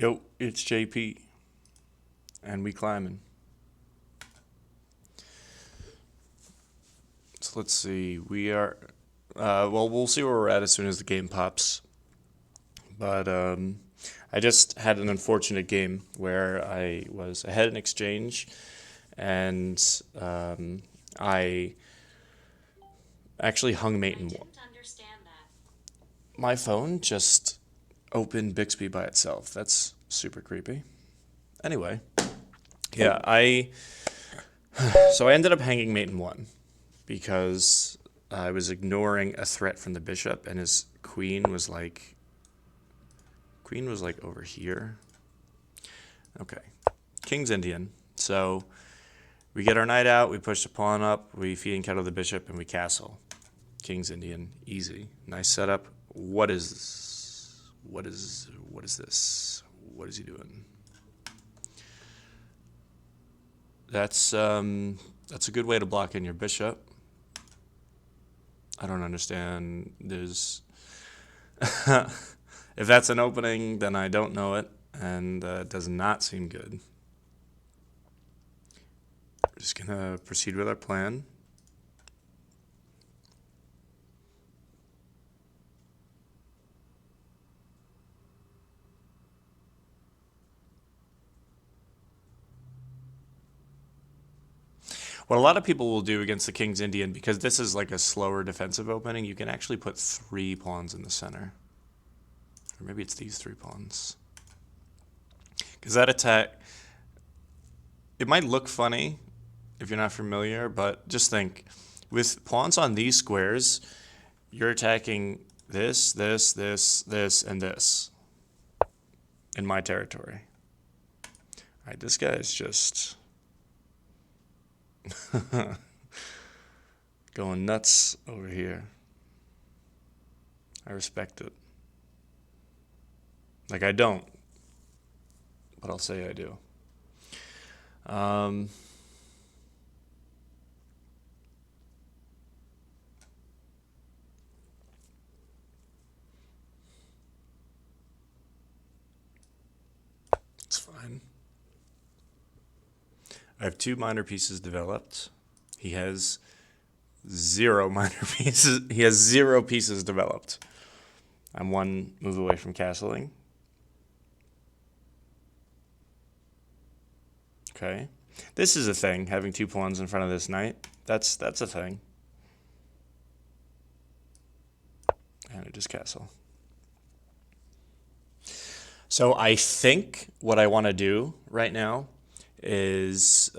Yo, it's JP, and we climbing. So let's see. We are. Well, we'll see where we're at as soon as the game pops. But I just had an unfortunate game where I was ahead in exchange, and I actually hung mate in one. My phone just opened Bixby by itself. That's super creepy. Anyway, yeah, I ended up hanging mate in one because I was ignoring a threat from the bishop, and his queen was like over here. Okay, king's Indian. So we get our knight out, we push the pawn up, we feed and kettle the bishop, and we castle. King's Indian, easy, nice setup. What is this? What is he doing? That's a good way to block in your bishop. I don't understand. There's if that's an opening, then I don't know it, and it does not seem good. We're just gonna proceed with our plan. What a lot of people will do against the King's Indian, because this is like a slower defensive opening, you can actually put 3 pawns in the center. Or maybe it's these 3 pawns. Because that attack, it might look funny if you're not familiar, but just think, with pawns on these squares, you're attacking this, this, this, this, and this in my territory. All right, this guy is just going nuts over here. I respect it. Like, I don't, but I'll say I do. Um, it's fine. I have 2 minor pieces developed. He has 0 minor pieces. He has 0 pieces developed. I'm 1 move away from castling. Okay. This is a thing, having 2 pawns in front of this knight. That's a thing. And I just castle. So I think what I want to do right now is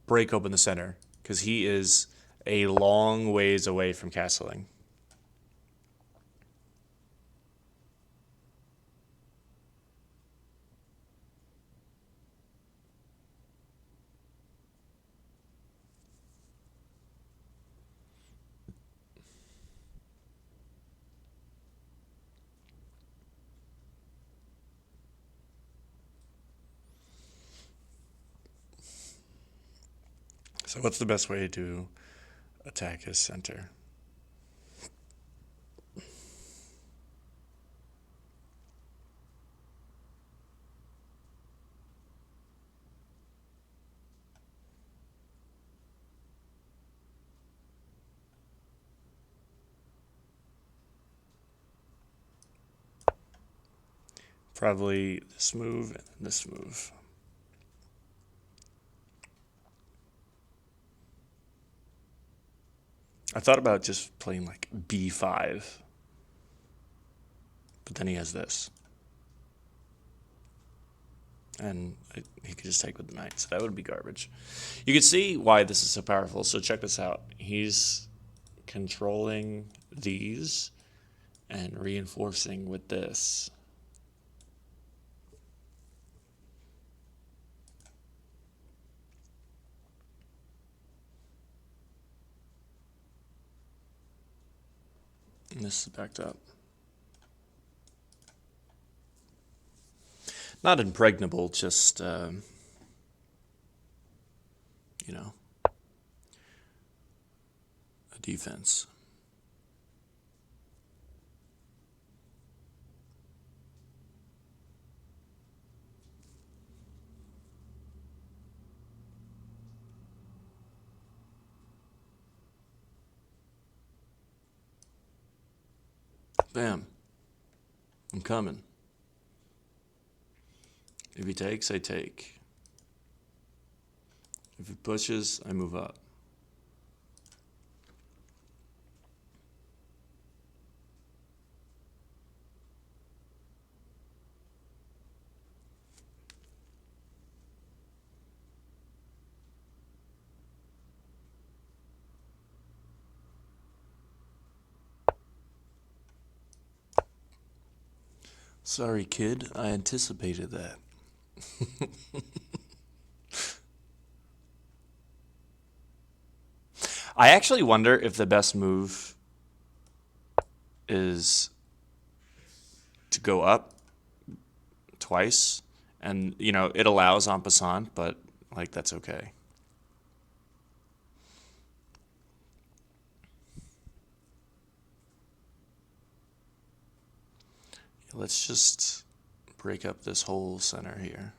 break open the center, because he is a long ways away from castling. So what's the best way to attack his center? Probably this move and this move. I thought about just playing like b5, but then he has this. And he could just take with the knight, so that would be garbage. You can see why this is so powerful, so check this out. He's controlling these and reinforcing with this. And this is backed up. Not impregnable, just, you know, a defense. Bam. I'm coming. If he takes, I take. If he pushes, I move up. Sorry, kid. I anticipated that. I actually wonder if the best move is to go up twice, and it allows en passant, but like that's okay. Let's just break up this whole center here.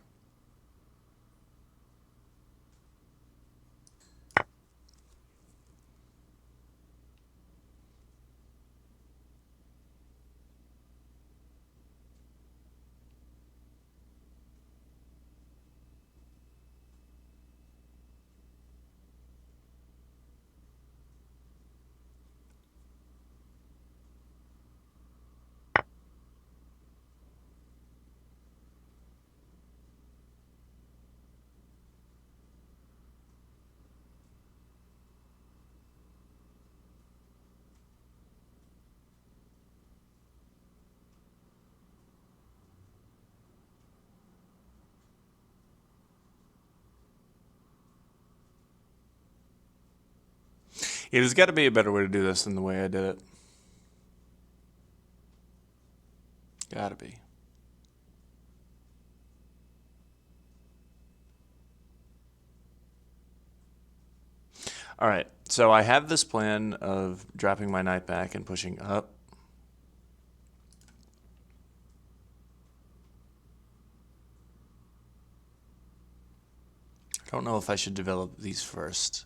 Yeah, there's got to be a better way to do this than the way I did it. Gotta be. All right, so I have this plan of dropping my knight back and pushing up. I don't know if I should develop these first.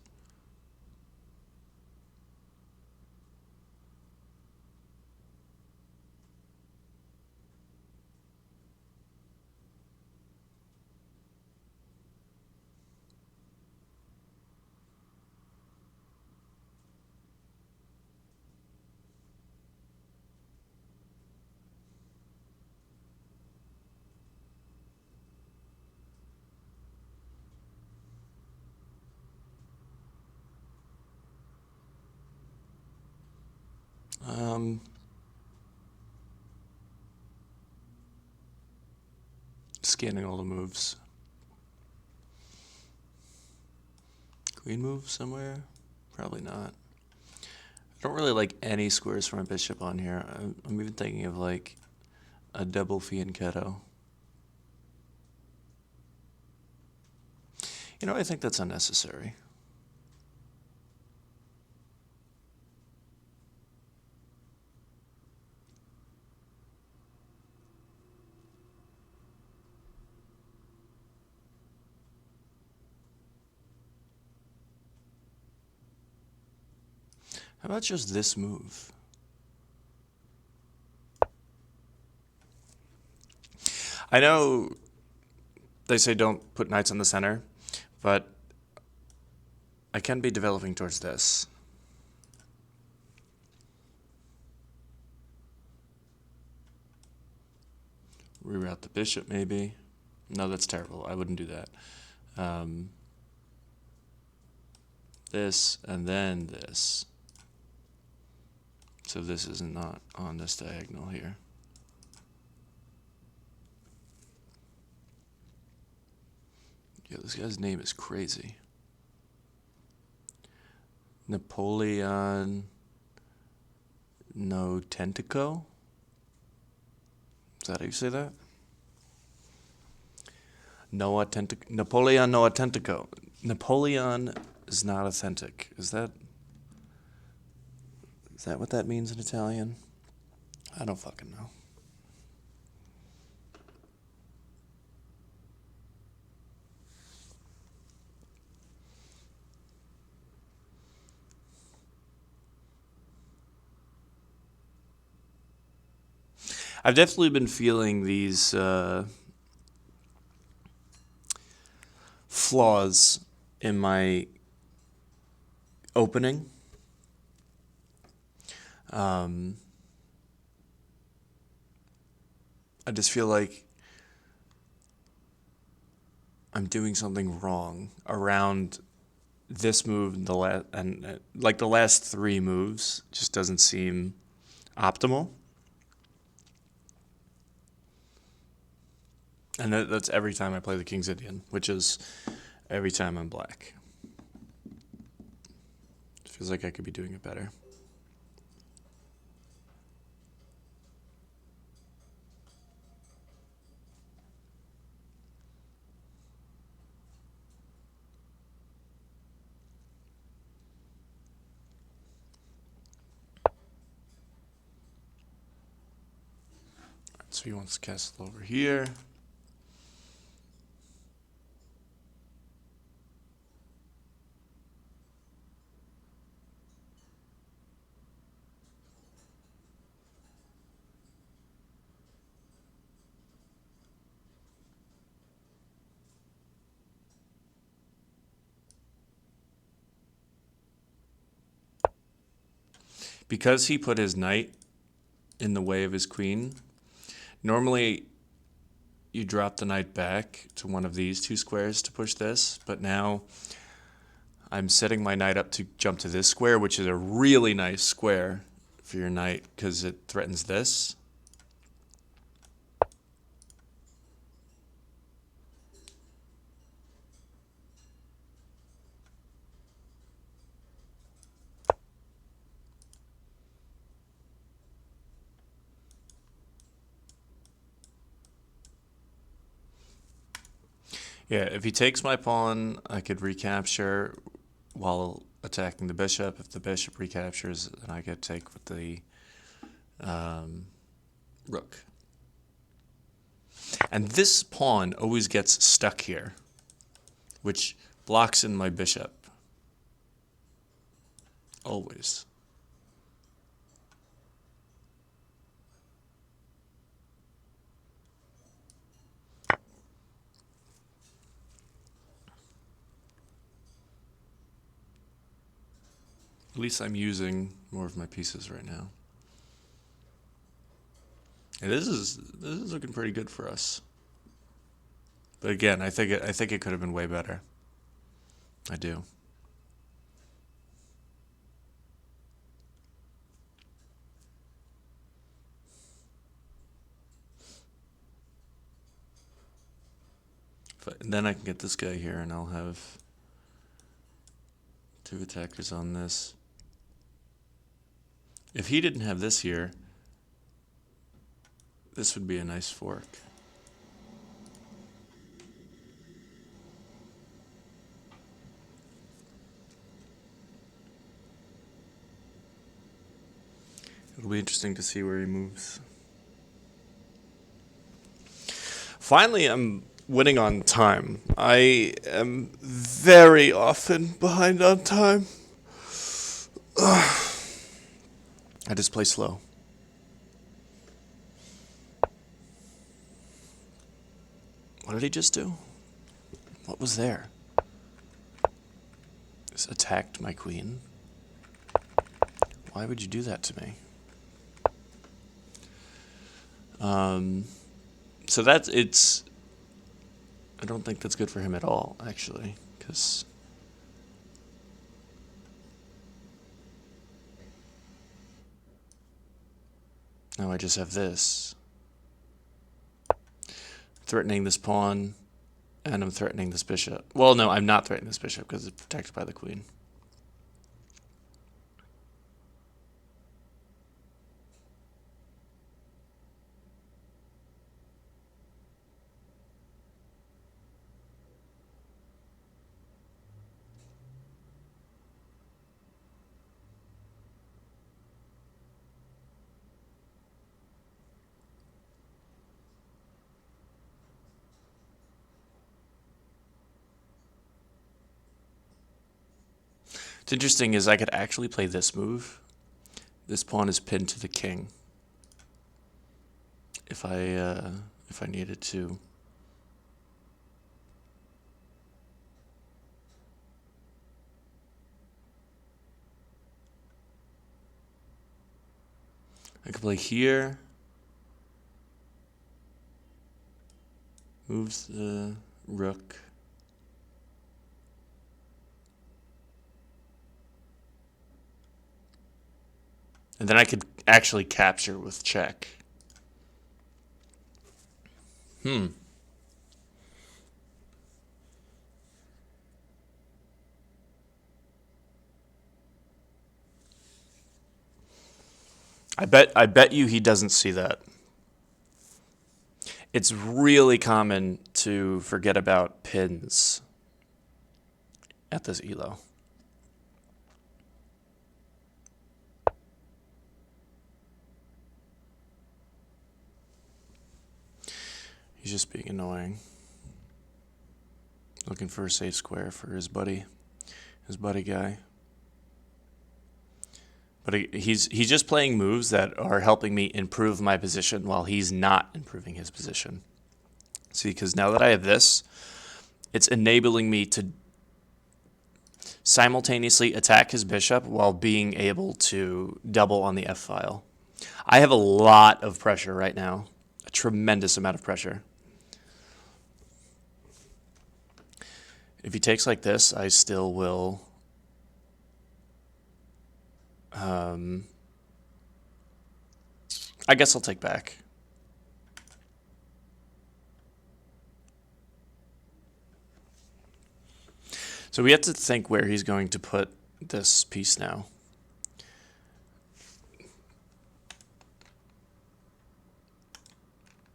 Um, Scanning all the moves. Queen move somewhere? Probably not. I don't really like any squares for my bishop on here. I'm even thinking of like a double fianchetto. I think that's unnecessary. How about just this move? I know they say don't put knights on the center, but I can be developing towards this. Reroute the bishop, maybe. No, that's terrible. I wouldn't do that. This, and then this. So this is not on this diagonal here. Yeah, this guy's name is crazy. Napoleon No Tentico? Is that how you say that? Napoleon No Autentico. Napoleon is not authentic. Is that what that means in Italian? I don't fucking know. I've definitely been feeling these flaws in my opening. I just feel like I'm doing something wrong around this move and like the last three moves just doesn't seem optimal. And that's every time I play the King's Indian, which is every time I'm black. It feels like I could be doing it better. So he wants to castle over here. Because he put his knight in the way of his queen, normally you drop the knight back to one of these two squares to push this, but now I'm setting my knight up to jump to this square, which is a really nice square for your knight because it threatens this. Yeah, if he takes my pawn, I could recapture while attacking the bishop. If the bishop recaptures, then I could take with the rook. And this pawn always gets stuck here, which blocks in my bishop. Always. At least I'm using more of my pieces right now. And this is looking pretty good for us. But again, I think it could have been way better. I do. And then I can get this guy here, and I'll have two attackers on this. If he didn't have this here, this would be a nice fork. It'll be interesting to see where he moves. Finally, I'm winning on time. I am very often behind on time. I just play slow. What did he just do? What was there? Just attacked my queen? Why would you do that to me? So it's. I don't think that's good for him at all, actually, because now I just have this. Threatening this pawn, and I'm threatening this bishop. Well, no, I'm not threatening this bishop because it's protected by the queen. What's interesting is I could actually play this move. This pawn is pinned to the king. if I needed to. I could play here. Moves the rook. And then I could actually capture with check. I bet you he doesn't see that. It's really common to forget about pins at this elo. He's just being annoying. Looking for a safe square for his buddy guy. But he's just playing moves that are helping me improve my position while he's not improving his position. See, because now that I have this, it's enabling me to simultaneously attack his bishop while being able to double on the f-file. I have a lot of pressure right now, a tremendous amount of pressure. If he takes like this, I still will I guess I'll take back. So we have to think where he's going to put this piece now.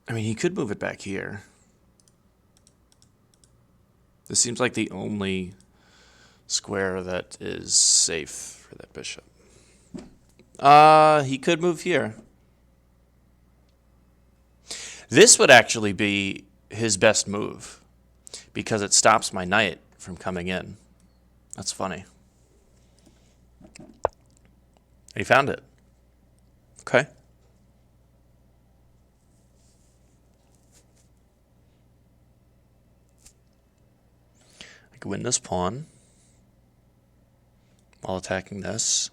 I mean, he could move it back here. This seems like the only square that is safe for that bishop. He could move here. This would actually be his best move because it stops my knight from coming in. That's funny. He found it. Okay. I can win this pawn while attacking this.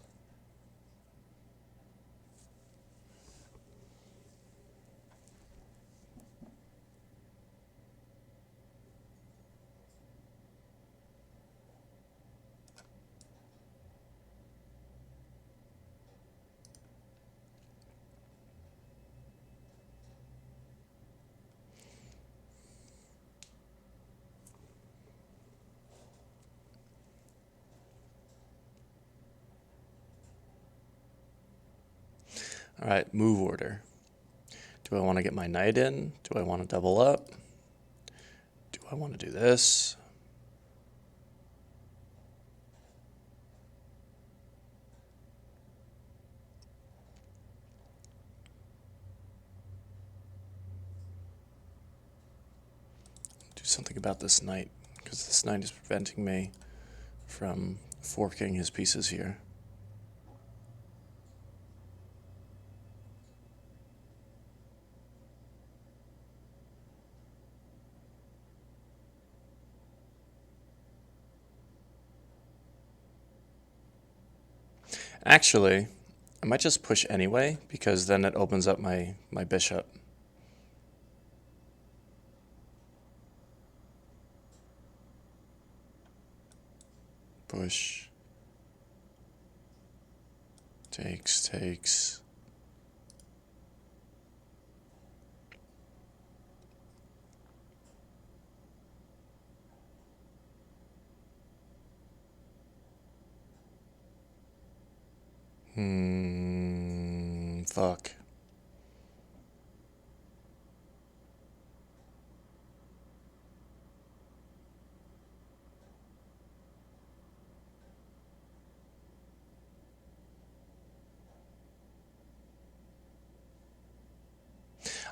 All right, move order. Do I want to get my knight in? Do I want to double up? Do I want to do this? Do something about this knight, because this knight is preventing me from forking his pieces here. Actually, I might just push anyway, because then it opens up my bishop. Push. Takes. Fuck.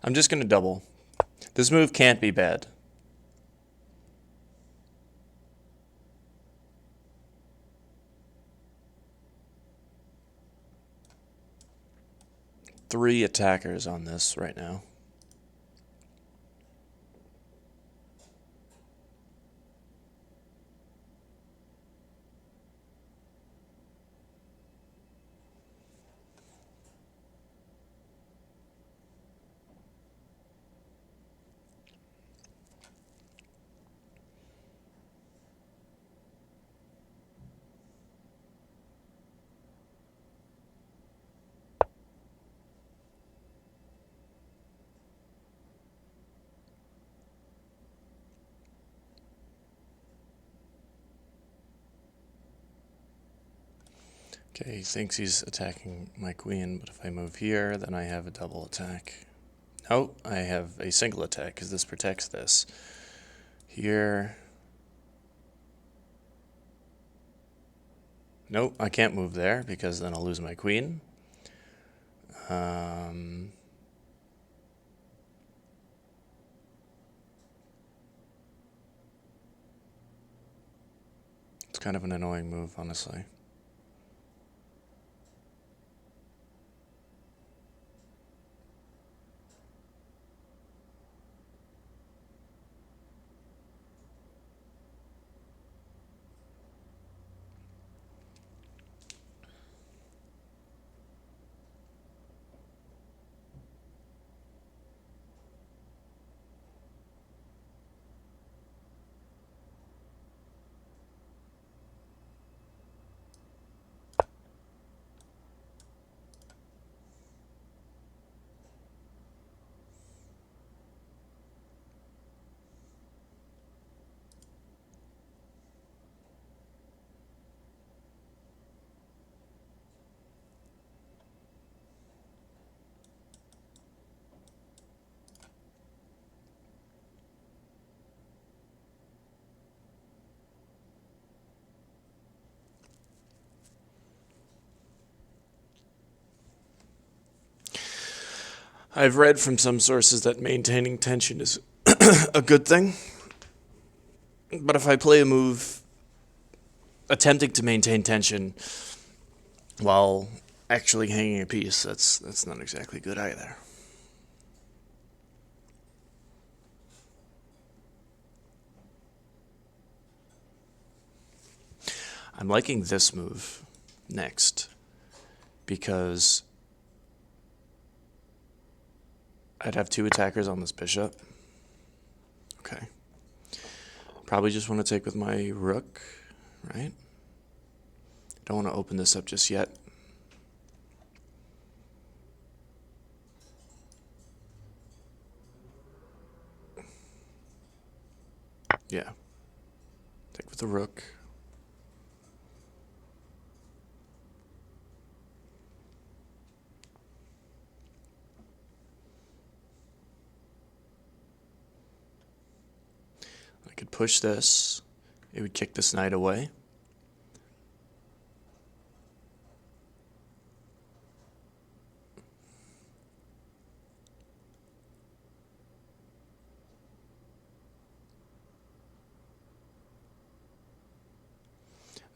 I'm just going to double. This move can't be bad. Three attackers on this right now. Okay, he thinks he's attacking my queen, but if I move here, then I have a double attack. Oh, I have a single attack because this protects this. Here. Nope, I can't move there because then I'll lose my queen. It's kind of an annoying move, honestly. I've read from some sources that maintaining tension is a good thing. But if I play a move attempting to maintain tension while actually hanging a piece, that's not exactly good either. I'm liking this move next because I'd have two attackers on this bishop. Okay. Probably just want to take with my rook, right? Don't want to open this up just yet. Yeah. Take with the rook. I could push this. It would kick this knight away.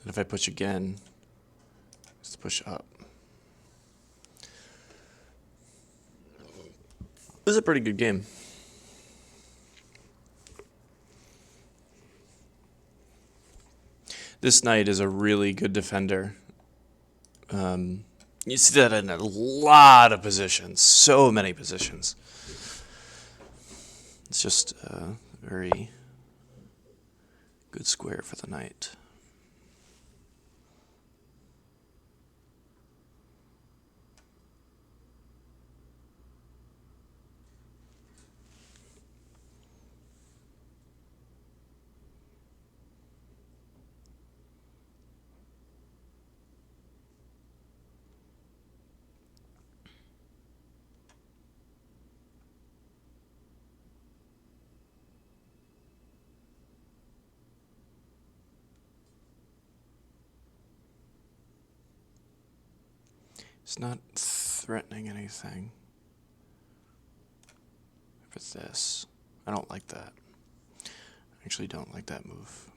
And if I push again, just push up. This is a pretty good game. This knight is a really good defender. You see that in a lot of positions, so many positions. It's just a very good square for the knight. It's not threatening anything. If it's this, I don't like that. I actually don't like that move.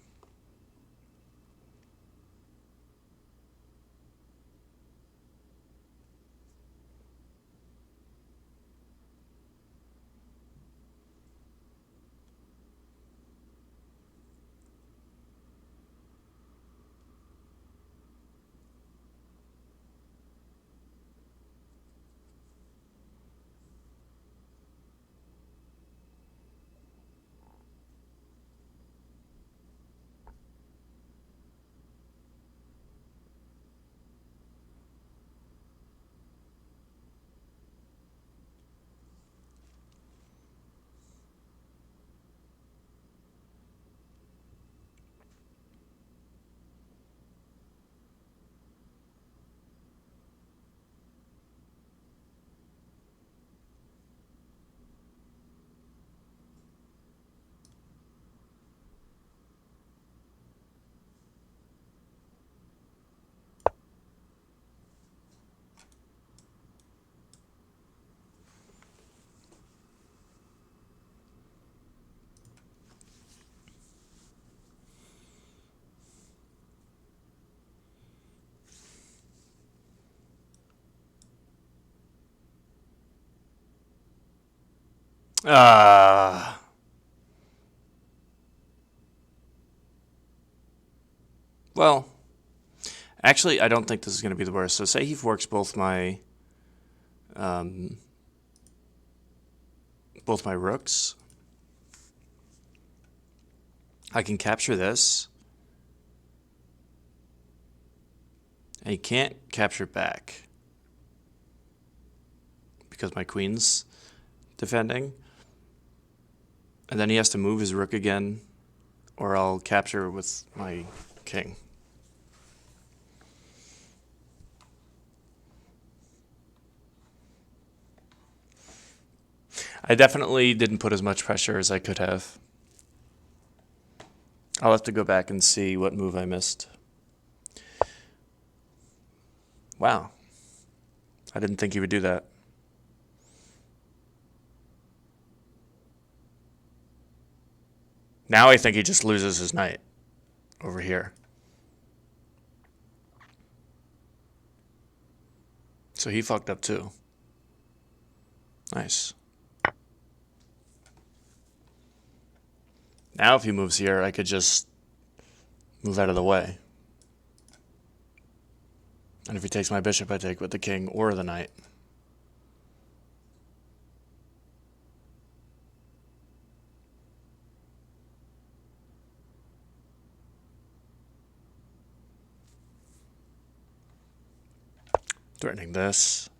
Ah. Well, actually, I don't think this is going to be the worst. So say he forks um, both my rooks. I can capture this. And he can't capture back because my queen's defending. And then he has to move his rook again, or I'll capture with my king. I definitely didn't put as much pressure as I could have. I'll have to go back and see what move I missed. Wow. I didn't think he would do that. Now I think he just loses his knight over here. So he fucked up too. Nice. Now if he moves here, I could just move out of the way. And if he takes my bishop, I take with the king or the knight. Threatening this.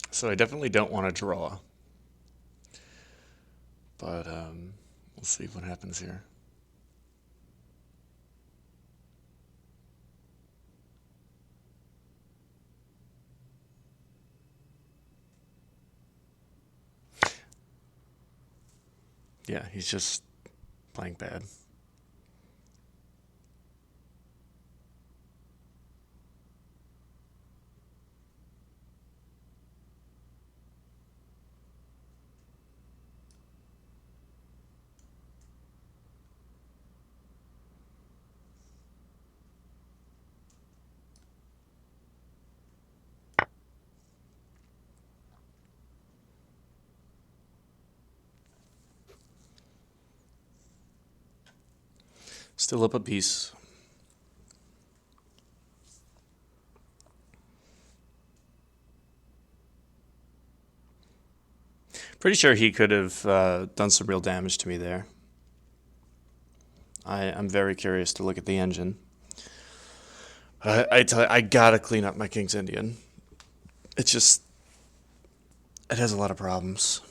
So I definitely don't want to draw. But we'll see what happens here. Yeah, he's just playing bad. Still up a piece. Pretty sure he could have done some real damage to me there. I'm very curious to look at the engine. I tell you, I gotta clean up my King's Indian. It just, it has a lot of problems.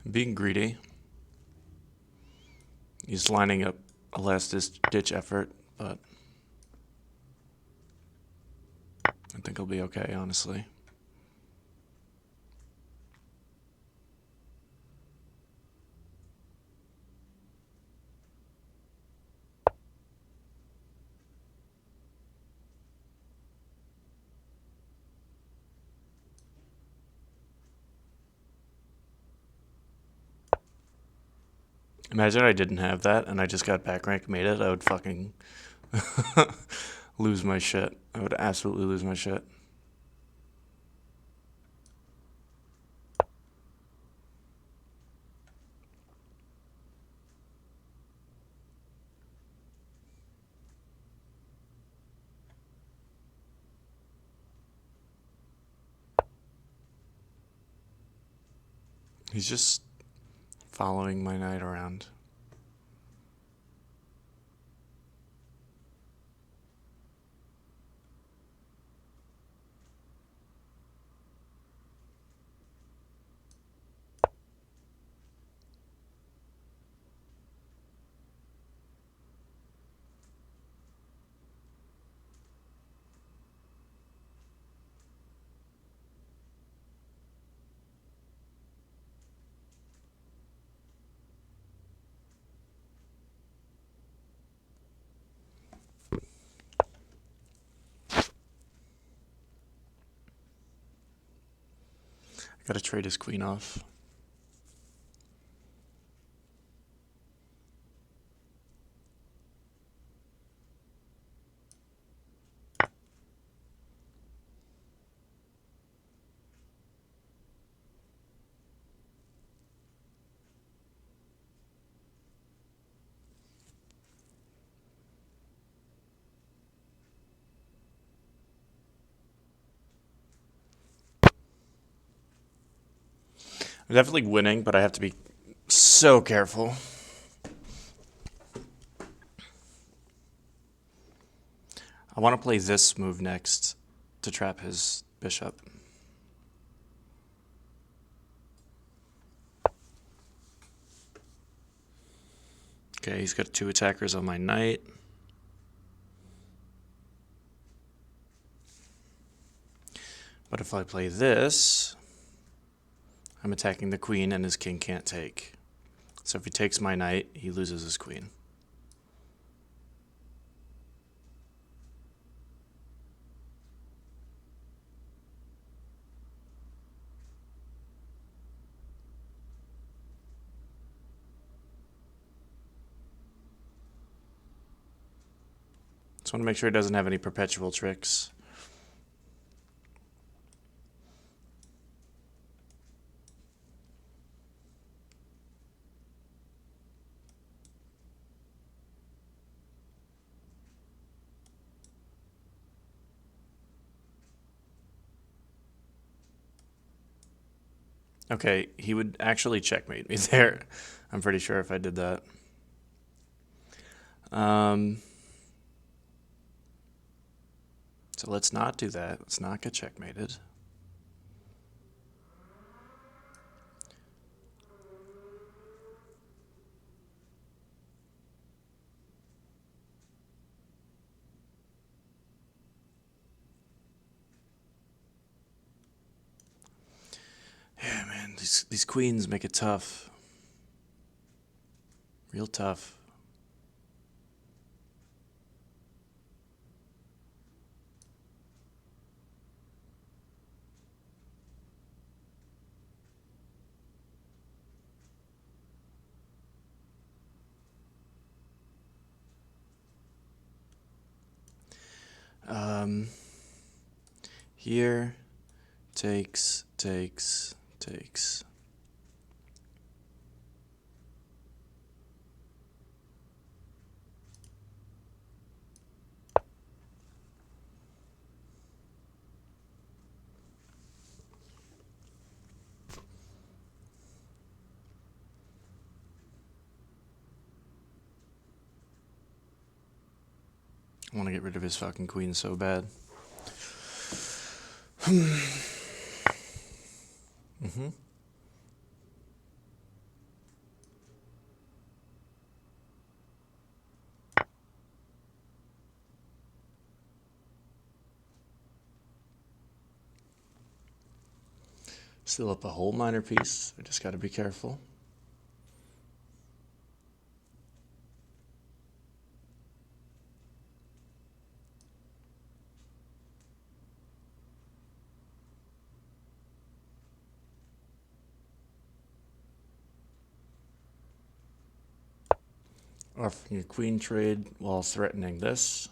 I'm being greedy. He's lining up a last-ditch effort, but I think I'll be okay, honestly. Imagine I didn't have that and I just got back rank, made it. I would fucking lose my shit. I would absolutely lose my shit. He's just following my knight around. I gotta trade his queen off. I'm definitely winning, but I have to be so careful. I want to play this move next to trap his bishop. Okay, he's got 2 attackers on my knight. But if I play this, I'm attacking the queen and his king can't take. So if he takes my knight, he loses his queen. Just want to make sure he doesn't have any perpetual tricks. Okay, he would actually checkmate me there. I'm pretty sure if I did that. So let's not do that. Let's not get checkmated. Yeah, man, these queens make it tough. Real tough. Here, takes. I want to get rid of his fucking queen so bad. Still up a whole minor piece. I just got to be careful. Offering your queen trade while threatening this.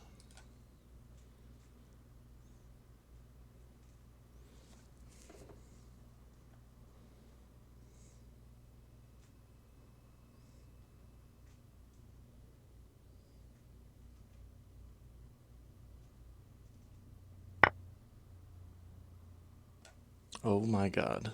Oh my god.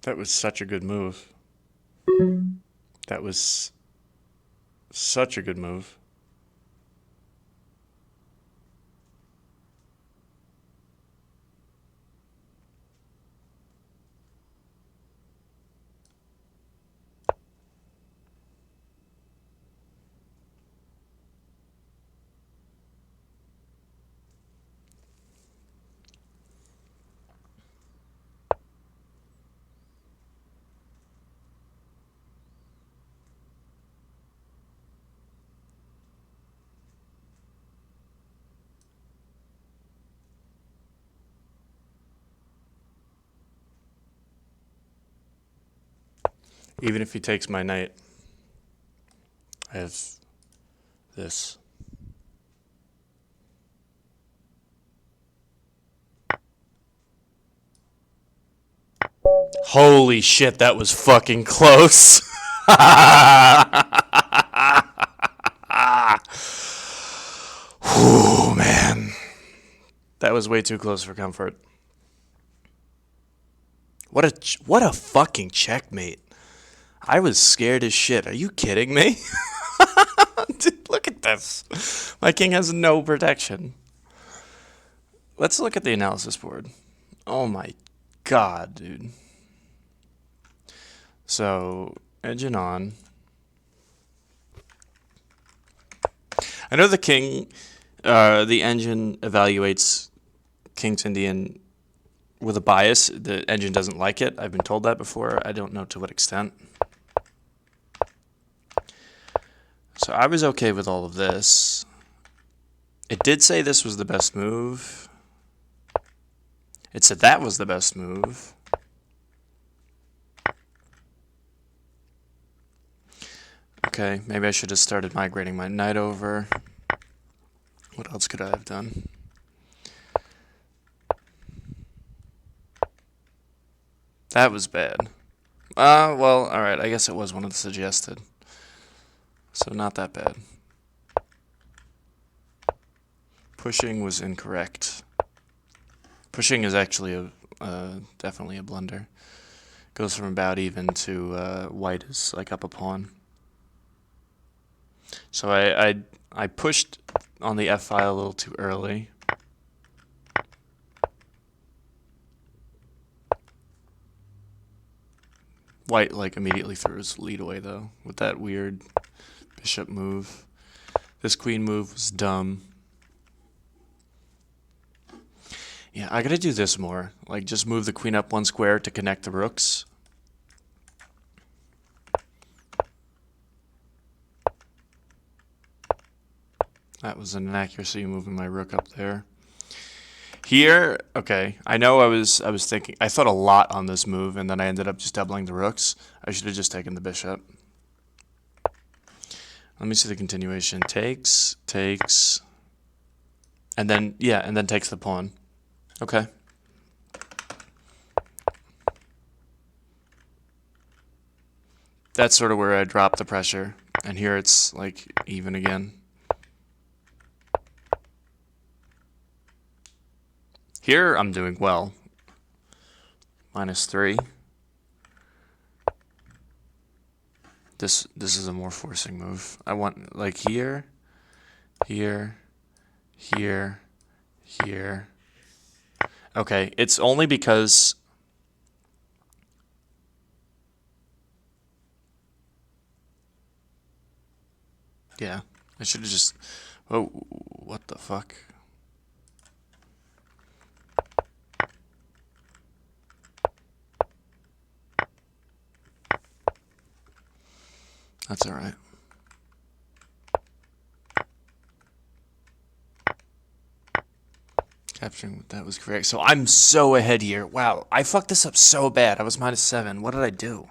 That was such a good move. That was such a good move. Even if he takes my knight, I have this. Holy shit, that was fucking close. Whew, man. That was way too close for comfort. What a fucking checkmate. I was scared as shit. Are you kidding me? Dude, look at this. My king has no protection. Let's look at the analysis board. Oh my god, dude. So, engine on. I know the engine evaluates King's Indian with a bias. The engine doesn't like it. I've been told that before. I don't know to what extent. So I was okay with all of this. It did say this was the best move. It said that was the best move. Okay, maybe I should have started migrating my knight over. What else could I have done? That was bad. Well, alright, I guess it was one of the suggested. So not that bad. Pushing was incorrect. Pushing is actually definitely a blunder. Goes from about even to white is like up a pawn. So I pushed on the F file a little too early. White like immediately threw his lead away though with that weird bishop move. This queen move was dumb. Yeah, I gotta do this more. Like just move the queen up one square to connect the rooks. That was an inaccuracy moving my rook up there. Here, okay. I know I was thinking I thought a lot on this move and then I ended up just doubling the rooks. I should have just taken the bishop. Let me see the continuation. Takes, and then yeah, and then takes the pawn. Okay. That's sort of where I drop the pressure. And here it's like even again. Here I'm doing well. -3. This is a more forcing move. I want like here, here, here, here. Okay, it's only because yeah, I should have just oh, what the fuck? That's all right. Capturing that was correct. So I'm so ahead here. Wow, I fucked this up so bad. I was -7. What did I do?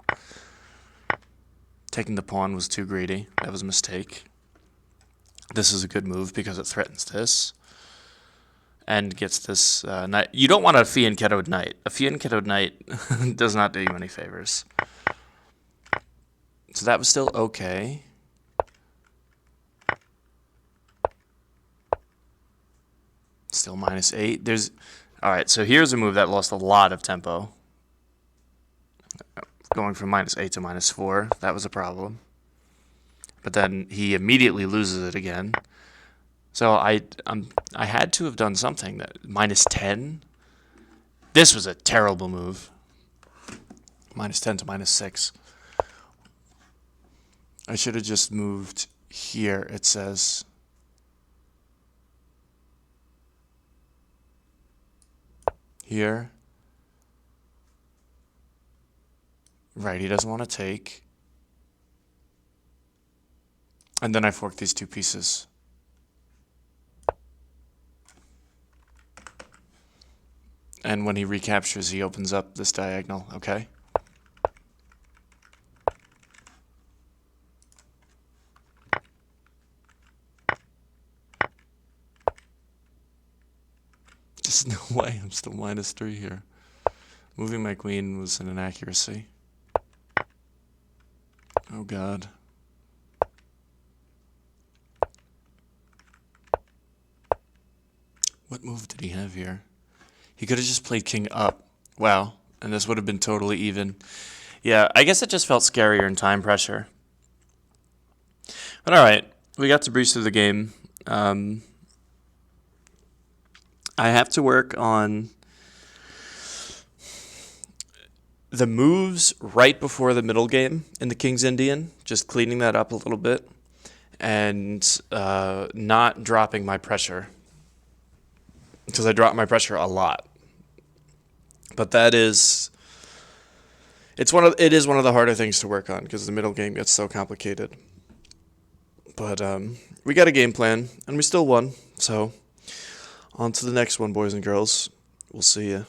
Taking the pawn was too greedy. That was a mistake. This is a good move because it threatens this. And gets this knight. You don't want a fianchettoed knight. A fianchettoed knight does not do you any favors. So that was still okay. Still -8. There's all right. So here's a move that lost a lot of tempo. Going from -8 to -4. That was a problem. But then he immediately loses it again. So I had to have done something. That -10. This was a terrible move. -10 to -6. I should have just moved here. It says here. Right, he doesn't want to take. And then I fork these two pieces. And when he recaptures, he opens up this diagonal, okay? There's no way I'm still -3 here. Moving my queen was an inaccuracy. Oh god. What move did he have here? He could have just played king up. Wow. And this would have been totally even. Yeah, I guess it just felt scarier in time pressure. But alright, we got to breeze through the game. I have to work on the moves right before the middle game in the King's Indian, just cleaning that up a little bit, and not dropping my pressure. Because I drop my pressure a lot. But it is one of the harder things to work on because the middle game gets so complicated. But we got a game plan and we still won. So on to the next one, boys and girls. We'll see you.